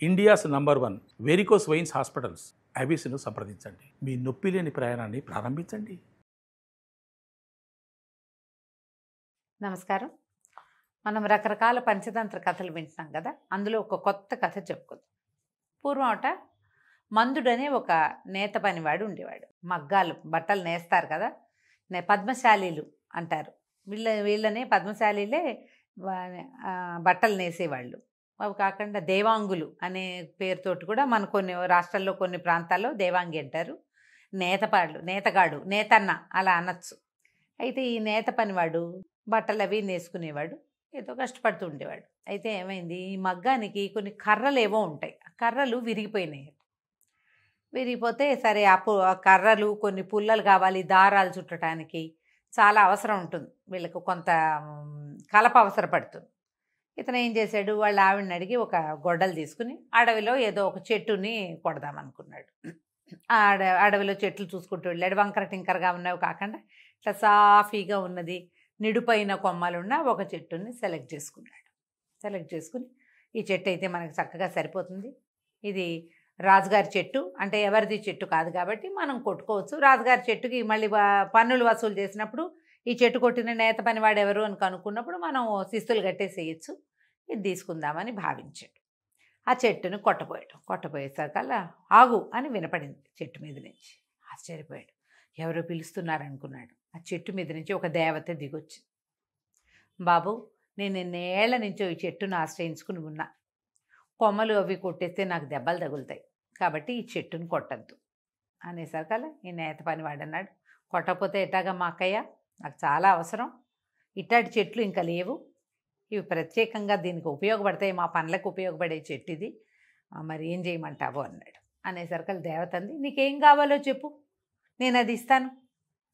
India's number 1 varicose veins hospitals అబీస్ను సంప్రదించండి. మీ నొప్పి లేని ప్రయాణాన్ని ప్రారంభించండి. నమస్కారం. మనం రకరకాల పంచతంత్ర కథలు వింటున్నాం కదా. అందులో ఒక కొత్త కథ చెప్పుకుందాం. పూర్వం మందుడనే ఒక నేత పనివాడు ఉండేవాడు. మగ్గాలు బట్టలు నేస్తారు కదా, పద్మశాలీలు అంటారు. వీళ్ళనే పద్మశాలీలే బట్టలు నేసేవాళ్ళు. అవి కాకుండా దేవాంగులు అనే పేరుతోటి కూడా మన కొన్ని రాష్ట్రాల్లో కొన్ని ప్రాంతాల్లో దేవాంగి అంటారు. నేతగాడు, నేతన్న అలా అనొచ్చు. అయితే ఈ నేత పనివాడు బట్టలు అవి నేసుకునేవాడు, ఏదో కష్టపడుతూ ఉండేవాడు. అయితే ఏమైంది, ఈ మగ్గానికి కొన్ని కర్రలు ఏవో ఉంటాయి, కర్రలు విరిగిపోయినాయి. విరిగిపోతే సరే ఆ కర్రలు కొన్ని పుల్లలు కావాలి, దారాలు చుట్టడానికి చాలా అవసరం ఉంటుంది, వీళ్ళకు కొంత కలప అవసరపడుతుంది. ఇతను ఏం చేశాడు, వాళ్ళ ఆవిడని అడిగి ఒక గొడ్డలు తీసుకుని అడవిలో ఏదో ఒక చెట్టుని కొడదామనుకున్నాడు. అడవిలో చెట్లు చూసుకుంటూ వెళ్ళాడు. వంకర టింకరగా ఉన్నవి కాకుండా ఇట్లా సాఫీగా ఉన్నది, నిడుపైన కొమ్మలున్న ఒక చెట్టుని సెలెక్ట్ చేసుకున్నాడు. సెలెక్ట్ చేసుకుని ఈ చెట్టు అయితే మనకు చక్కగా సరిపోతుంది, ఇది రాజుగారి చెట్టు, అంటే ఎవరిది చెట్టు కాదు కాబట్టి మనం కొట్టుకోవచ్చు. రాజుగారి చెట్టుకి మళ్ళీ పన్నులు వసూలు చేసినప్పుడు ఈ చెట్టు కొట్టిన నేత పనివాడు ఎవరు అని కనుక్కున్నప్పుడు మనం శిస్తులు కట్టేసేయచ్చు, ఇది తీసుకుందామని భావించాడు. ఆ చెట్టుని కొట్టపోయేసరికల్లా ఆగు అని వినపడింది చెట్టు మీద నుంచి. ఆశ్చర్యపోయాడు, ఎవరో పిలుస్తున్నారనుకున్నాడు. ఆ చెట్టు మీద నుంచి ఒక దేవత దిగొచ్చింది. బాబు, నేను ఎన్నేళ్ల నుంచో ఈ చెట్టును ఆశ్రయించుకుని ఉన్నా, కొమ్మలు అవి కొట్టేస్తే నాకు దెబ్బలు తగులుతాయి, కాబట్టి ఈ చెట్టును కొట్టద్దు అనేసరికల్లా ఈ నేత పనివాడు అన్నాడు, కొట్టకపోతే ఎట్టాగా మా అక్కయ్య, నాకు చాలా అవసరం, ఇట్లాంటి చెట్లు ఇంకా లేవు, ఇవి ప్రత్యేకంగా దీనికి ఉపయోగపడతాయి, మా పనులకు ఉపయోగపడే చెట్టు ఇది, మరి ఏం చేయమంటావు అన్నాడు. అనేసరికల్ దేవత అంది, నీకేం కావాలో చెప్పు, నేను అది ఇస్తాను,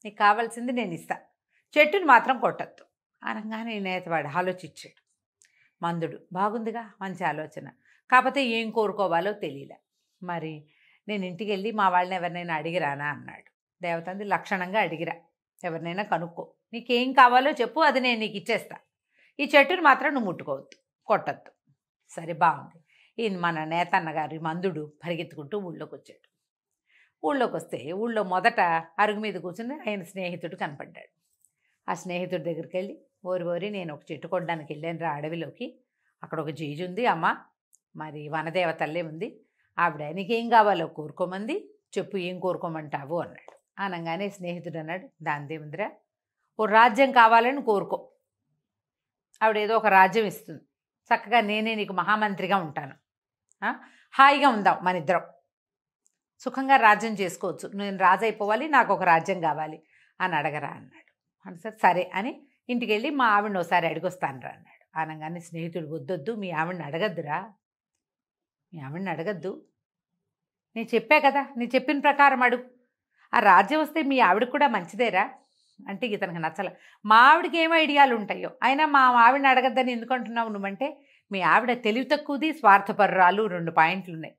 నీకు కావాల్సింది నేను ఇస్తాను, చెట్టుని మాత్రం కొట్టద్దు అనగానే ఈ నేతవాడు ఆలోచించాడు. మందుడు బాగుందిగా, మంచి ఆలోచన, కాకపోతే ఏం కోరుకోవాలో తెలియలే, మరి నేను ఇంటికి వెళ్ళి మా వాళ్ళని ఎవరినైనా అడిగిరానా అన్నాడు. దేవత అంది, లక్షణంగా అడిగిరా, ఎవరినైనా కనుక్కో, నీకేం కావాలో చెప్పు, అది నేను నీకు ఇచ్చేస్తా, ఈ చెట్టుని మాత్రం నువ్వు ముట్టుకోవద్దు, కొట్టద్దు. సరే బాగుంది. ఈయన మన నేతన్నగారి మందుడు పరిగెత్తుకుంటూ ఊళ్ళోకి వచ్చాడు. ఊళ్ళోకి వస్తే ఊళ్ళో మొదట అరుగు మీద కూర్చుని ఆయన స్నేహితుడు కనపడ్డాడు. ఆ స్నేహితుడి దగ్గరికి వెళ్ళి, ఓరి నేను ఒక చెట్టు కొట్టడానికి వెళ్ళాను రా అడవిలోకి, అక్కడ ఒక జీజు ఉంది అమ్మ, మరి వనదేవతల్లే ఉంది, ఆవిడ నీకేం కావాలో కోరుకోమంది, చెప్పు ఏం కోరుకోమంటావు అన్నాడు. అనగానే స్నేహితుడు అన్నాడు, దానిదేముందిరా, ఓ రాజ్యం కావాలని కోరుకో, ఆవిడ ఏదో ఒక రాజ్యం ఇస్తుంది, చక్కగా నేనే నీకు మహామంత్రిగా ఉంటాను, హాయిగా ఉందాం మన ఇద్దరం, సుఖంగా రాజ్యం చేసుకోవచ్చు, నేను రాజు అయిపోవాలి, నాకు ఒక రాజ్యం కావాలి అని అడగరా అన్నాడు. అంటే సరే అని ఇంటికి వెళ్ళి మా ఆవిడని ఒకసారి అడిగొస్తాను రా అన్నాడు. అనగానే స్నేహితుడు, వద్దొద్దు, మీ ఆవిడని అడగద్దురా, మీ ఆవిడని అడగద్దు, నేను చెప్పా కదా, నేను చెప్పిన ప్రకారం అడుగు, ఆ రాజ్యం వస్తే మీ ఆవిడకి కూడా మంచిదేరా అంటే ఇతనికి నచ్చల. మా ఆవిడకి ఏమో ఐడియాలు ఉంటాయో, అయినా మా ఆవిడని అడగద్దని ఎందుకు అంటున్నావు నువ్వంటే, మీ ఆవిడ తెలివి తక్కువది, స్వార్థపరురాలు, 2 పాయింట్లు ఉన్నాయి.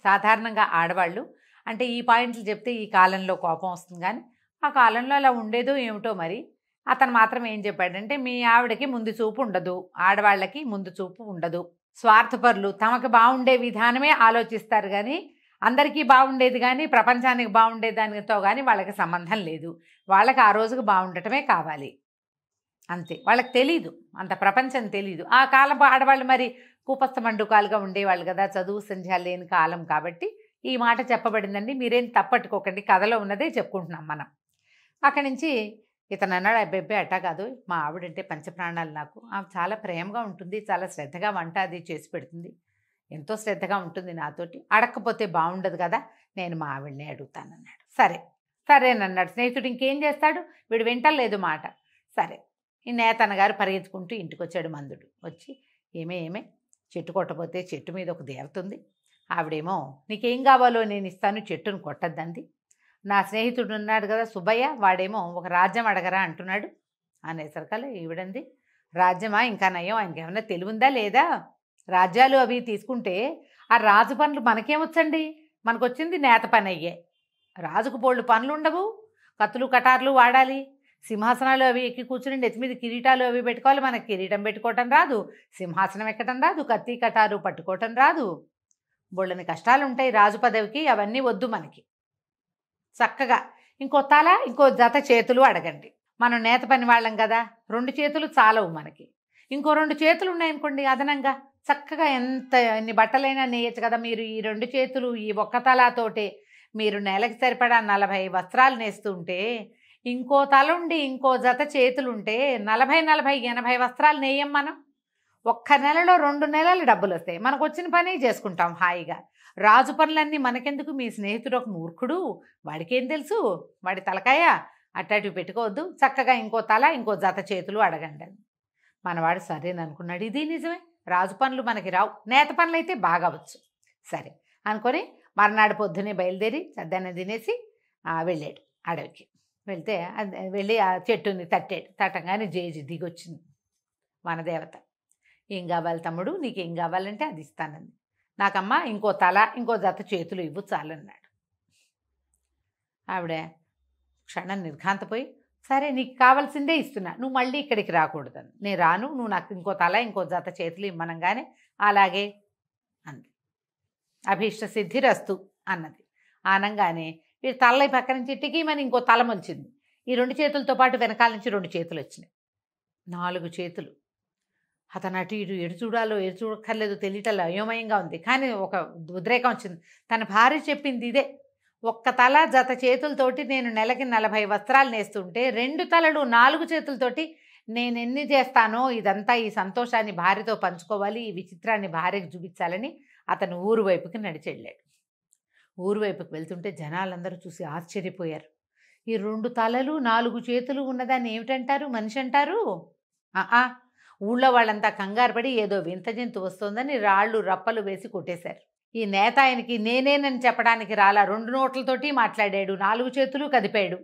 సాధారణంగా ఆడవాళ్ళు అంటే ఈ పాయింట్లు చెప్తే ఈ కాలంలో కోపం వస్తుంది, కానీ ఆ కాలంలో అలా ఉండేదో ఏమిటో మరి. అతను మాత్రం ఏం చెప్పాడంటే, మీ ఆవిడకి ముందు చూపు ఉండదు, ఆడవాళ్ళకి ముందు చూపు ఉండదు, స్వార్థపరులు, తమకు బాగుండే విధానమే ఆలోచిస్తారు, కానీ అందరికీ బాగుండేది కానీ ప్రపంచానికి బాగుండే దానితో కానీ వాళ్ళకి సంబంధం లేదు, వాళ్ళకి ఆ రోజుకు బాగుండటమే కావాలి అంతే, వాళ్ళకి తెలీదు, అంత ప్రపంచం తెలీదు. ఆ కాలం ఆడవాళ్ళు మరి కూపస్థ మండుకాలుగా ఉండేవాళ్ళు కదా, చదువు సంధ్య లేని కాలం కాబట్టి ఈ మాట చెప్పబడిందండి, మీరేం తప్పట్టుకోకండి, కథలో ఉన్నదే చెప్పుకుంటున్నాం మనం. అక్కడి నుంచి ఇతను అన్నాడు, అబ్బెబ్బే అట్టా కాదు, మా ఆవిడంటే పంచప్రాణాలు నాకు, ఆమె చాలా ప్రేమగా ఉంటుంది, చాలా శ్రద్ధగా వంట అది చేసి పెడుతుంది, ఎంతో శ్రద్ధగా ఉంటుంది నాతోటి, అడగకపోతే బాగుండదు కదా, నేను మా ఆవిడనే అడుగుతానన్నాడు. సరేనన్నాడు స్నేహితుడు. ఇంకేం చేస్తాడు, వీడు వింటలేదు మాట. సరే, ఈ నేతన్నగారు పరిగెత్తుకుంటూ ఇంటికి వచ్చాడు. మందుడు వచ్చి, ఏమే చెట్టు కొట్టపోతే చెట్టు మీద ఒక దేవత ఉంది, ఆవిడేమో నీకేం కావాలో నేను ఇస్తాను, చెట్టును కొట్టద్దంది. నా స్నేహితుడు ఉన్నాడు కదా సుబ్బయ్య, వాడేమో ఒక రాజ్యం అడగరా అంటున్నాడు అనేసరికల్లా ఈవిడంది, రాజ్యమా, ఇంకా నయం, ఆయనకి ఏమన్నా తెలివిందా లేదా, రాజ్యాలు అవి తీసుకుంటే ఆ రాజు పనులు మనకేమొచ్చండి, మనకు వచ్చింది నేత పని అయ్యే, రాజుకు బోళ్ళు పనులు ఉండవు, కత్తులు కటార్లు వాడాలి, సింహాసనాలు అవి ఎక్కి కూర్చుని నెత్తి మీద కిరీటాలు అవి పెట్టుకోవాలి, మనకి కిరీటం పెట్టుకోవటం రాదు, సింహాసనం ఎక్కటం రాదు, కత్తి కటారు పట్టుకోవటం రాదు. బోళ్ళని కష్టాలు ఉంటాయి రాజు పదవికి, అవన్నీ వద్దు మనకి. చక్కగా ఇంకో తల ఇంకో జత చేతులు అడగండి. మనం నేత పని వాళ్ళం కదా, 2 చేతులు చాలవు మనకి, ఇంకో 2 చేతులు ఉన్నాయనుకోండి అదనంగా, చక్కగా ఎన్ని బట్టలైనా నేయచ్చు కదా. మీరు ఈ 2 చేతులు ఈ ఒక్క తలతోటే మీరు నెలకి సరిపడా 40 వస్త్రాలు నేస్తుంటే, ఇంకో తల ఉండి ఇంకో జత చేతులుంటే 40 80 వస్త్రాలు నేయం మనం. ఒక్క నెలలో 2 నెలలు డబ్బులు వస్తాయి, మనకు వచ్చిన పని చేసుకుంటాం హాయిగా. రాజు పనులన్నీ మనకెందుకు, మీ స్నేహితుడు ఒక మూర్ఖుడు, వాడికేం తెలుసు, వాడి తలకాయ అట్టాటివి పెట్టుకోవద్దు, చక్కగా ఇంకో తల ఇంకో జత చేతులు అడగండి అని. మనవాడు సరేననుకున్నాడు, ఇది నిజమే, రాజు పనులు మనకి రావు, నేత పనులు అయితే బాగా వచ్చు. సరే అనుకొని మర్నాడు పొద్దునే బయలుదేరి చద్దన్న తినేసి వెళ్ళాడు అడవికి. వెళ్తే వెళ్ళి ఆ చెట్టుని తట్టాడు. తట్టంగానే జేజి దిగొచ్చింది మన దేవత. ఏం కావాలి తమ్ముడు, నీకేం కావాలంటే అది ఇస్తానంది. నాకమ్మ ఇంకో తల ఇంకో జత చేతులు ఇవ్వు చాలన్నాడు. ఆవిడ క్షణం నిర్ఘాంతపోయి, సరే నీకు కావాల్సిందే ఇస్తున్నా, నువ్వు మళ్ళీ ఇక్కడికి రాకూడదని. నేను రాను, నువ్వు నాకు ఇంకో తల ఇంకో జత చేతులు ఇమ్మనంగానే అలాగే అంది. అభీష్ట సిద్ధిరస్తు అన్నది. ఆనంగానే వీడు తలై పక్క నుంచి టికీమని ఇంకో తల మొలిచింది. ఈ 2 చేతులతో పాటు వెనకాల నుంచి 2 చేతులు వచ్చినాయి, 4 చేతులు. అతను అటు ఇటు ఎటు చూడాలో ఎటు చూడక్కర్లేదు తెలియటల్లో అయోమయంగా ఉంది. కానీ ఒక ఉద్రేకం వచ్చింది. తన భార్య చెప్పింది ఇదే, ఒక్క తల జత చేతులతోటి నేను నెలకి 40 వస్త్రాలు నేస్తుంటే 2 తలలు 4 చేతులతోటి నేను ఎన్ని చేస్తానో ఇదంతా ఈ సంతోషాన్ని భార్యతో పంచుకోవాలి, ఈ విచిత్రాన్ని భార్యకు చూపించాలని అతను ఊరు వైపుకి నడిచెళ్ళాడు. ఊరు వైపుకి వెళ్తుంటే జనాలందరూ చూసి ఆశ్చర్యపోయారు. ఈ 2 తలలు 4 చేతులు ఉన్నదాన్ని ఏమిటంటారు, మనిషి అంటారు? ఊళ్ళో వాళ్ళంతా కంగారు పడి ఏదో వింత జంతు వస్తోందని రాళ్ళు రప్పలు వేసి కొట్టేశారు. ఈ నేత ఆయనకి నేనేనని చెప్పడానికి రాలా, 2 నోట్లతోటి మాట్లాడాడు, 4 చేతులు కదిపాడు.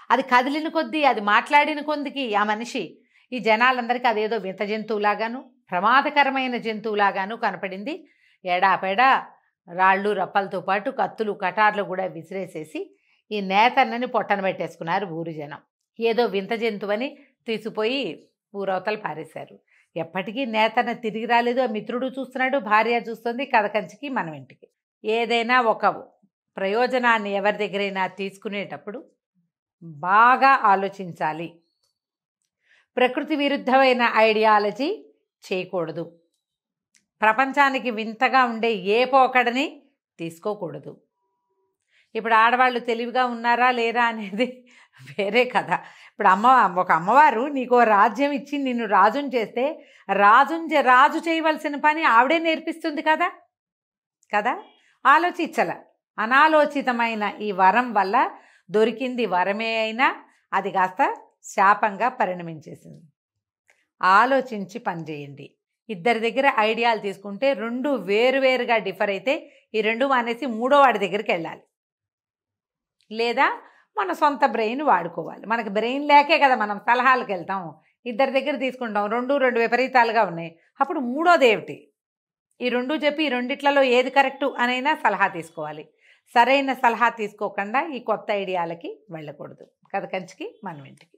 అది కదిలిన కొద్దీ, అది మాట్లాడిన కొద్దికి ఆ మనిషి ఈ జనాలందరికీ అదేదో వింత జంతువులాగాను ప్రమాదకరమైన జంతువులాగాను కనపడింది. ఎడాపెడా రాళ్ళు రప్పలతో పాటు కత్తులు కటార్లు కూడా విసిరేసేసి ఈ నేతన్నని పొట్టన పెట్టేసుకున్నారు ఊరి జనం. ఏదో వింత జంతువని తీసుకుపోయి ఊరవతలు పారేశారు. ఎప్పటికీ నేతన్న తిరిగి రాలేదు. ఆ మిత్రుడు చూస్తున్నాడు, భార్య చూస్తుంది, కథ కంచికి మనం ఇంటికి. ఏదైనా ఒక ప్రయోజనాన్ని ఎవరి దగ్గరైనా తీసుకునేటప్పుడు బాగా ఆలోచించాలి. ప్రకృతి విరుద్ధమైన ఐడియాలజీ చేయకూడదు. ప్రపంచానికి వింతగా ఉండే ఏ పోకడని తీసుకోకూడదు. ఇప్పుడు ఆడవాళ్ళు తెలివిగా ఉన్నారా లేరా అనేది వేరే కథ. ఇప్పుడు ఒక అమ్మవారు నీకో రాజ్యం ఇచ్చి నిన్ను రాజుని చేస్తే రాజు చేయవలసిన పని ఆవిడే నేర్పిస్తుంది కదా కదా ఆలోచించల. అనాలోచితమైన ఈ వరం వల్ల దొరికింది వరమే అయినా అది కాస్త శాపంగా పరిణమించేసింది. ఆలోచించి పనిచేయండి. ఇద్దరి దగ్గర ఐడియాలు తీసుకుంటే 2 వేరువేరుగా డిఫర్ అయితే ఈ 2 మానేసి 3వ వాడి దగ్గరికి వెళ్ళాలి, లేదా మన సొంత బ్రెయిన్ వాడుకోవాలి. మనకి బ్రెయిన్ లేకే కదా మనం సలహాలకు వెళ్తాం. ఇద్దరి దగ్గర తీసుకుంటాం, 2 విపరీతాలుగా ఉన్నాయి. అప్పుడు 3వది ఏమిటి? ఈ 2 చెప్పి ఈ 2 ఏది కరెక్టు అనైనా సలహా తీసుకోవాలి. సరైన సలహా తీసుకోకుండా ఈ కొత్త ఐడియాలకి వెళ్ళకూడదు. కథ కంచికి మనం ఇంటికి.